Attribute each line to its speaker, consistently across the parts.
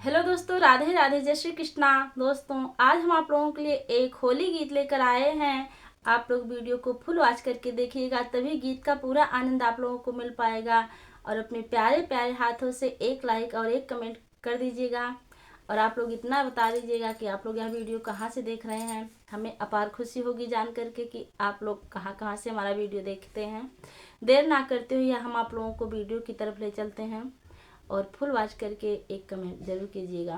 Speaker 1: Hello दोस्तों, राधे राधे, जय श्री कृष्णा। दोस्तों, आज हम आप लोगों के लिए एक होली गीत लेकर आए हैं। आप लोग वीडियो को फुल वॉच करके देखिएगा, तभी गीत का पूरा आनंद आप लोगों को मिल पाएगा। और अपने प्यारे प्यारे हाथों से एक लाइक और एक कमेंट कर दीजिएगा। और आप लोग इतना बता दीजिएगा कि आप लोग यह वीडियो कहाँ से देख रहे हैं। हमें अपार खुशी होगी जान करके कि आप लोग कहाँ कहाँ से हमारा वीडियो देखते हैं। देर ना करते हुए हम आप लोगों को वीडियो की तरफ ले चलते हैं और फुल वॉच करके एक कमेंट जरूर कीजिएगा।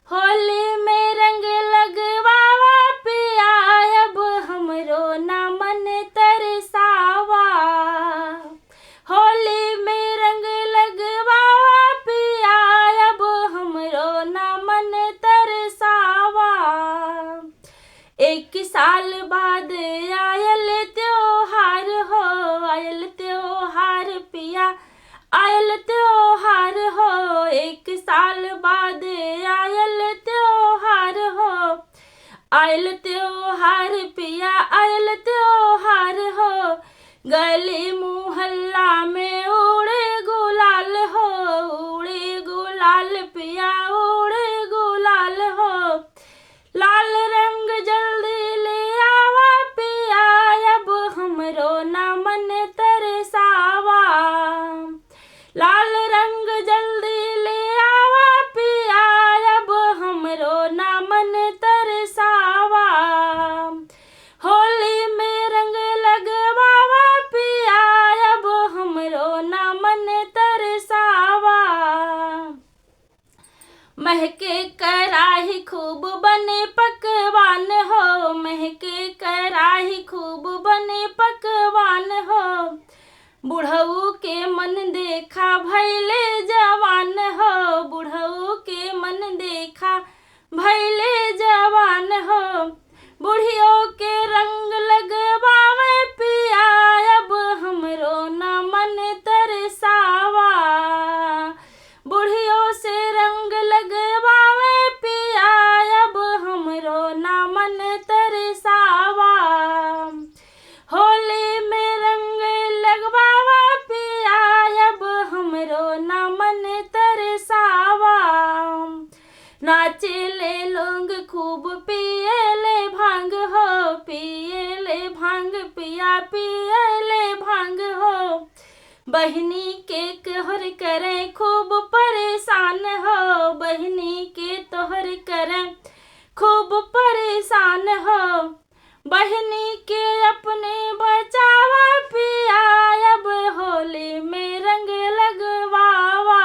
Speaker 1: होली में रंग लगवावा पिया, अब हमरो ना मन तरसावा। होली में रंग लगवावा पिया, अब हमरो ना मन तरसावा। एक साल बाद आयल त्योहार हो, आयल त्योहार पिया, आयल त्योहार हो। एक साल बाद आयल त्योहार हो, आयल त्योहार पिया, आयल त्योहार हो। गली मुहल्ला में उड़े गुलाल हो, उड़े गुलाल पिया, उड़े गुलाल हो। लाल रंग जल्दी ले आवा पिया, अब हमरो ना मन तरसावा। लाल रंग जल्दी ले आवा पिया, अब हमरो ना मन तरसावा। होली में रंग लगवावा पिया, अब हमरो ना मन तरसावा। महके कराही खूब बने पकवान हो, महके कराही खूब बने पकवान हो। बुढ़ऊ के मन देखा भैले जवान हो, बुढ़ऊ के मन देखा भैले जवान हो। बुढ़ियों के रंग लगवावे पिया, अब हमरो ना मन तरसावा। बुढ़ियों से रंग लगवावे पिया, अब हमरो ना मन तरसावा। होली में रंग लगवावा पिया, अब हमरो ना मन तरसावा। नाचे ले लोग खूब पिए ले भांग हो, पिए ले भांग पिया, पिए ले भांग हो। बहनी के तोहर करे खूब परेशान हो, बहनी के तोहर करे खूब परेशान हो। बहनी के अपने बचावा पिया, अब होली में रंग लगवावा।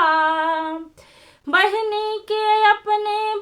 Speaker 1: बहनी के अपने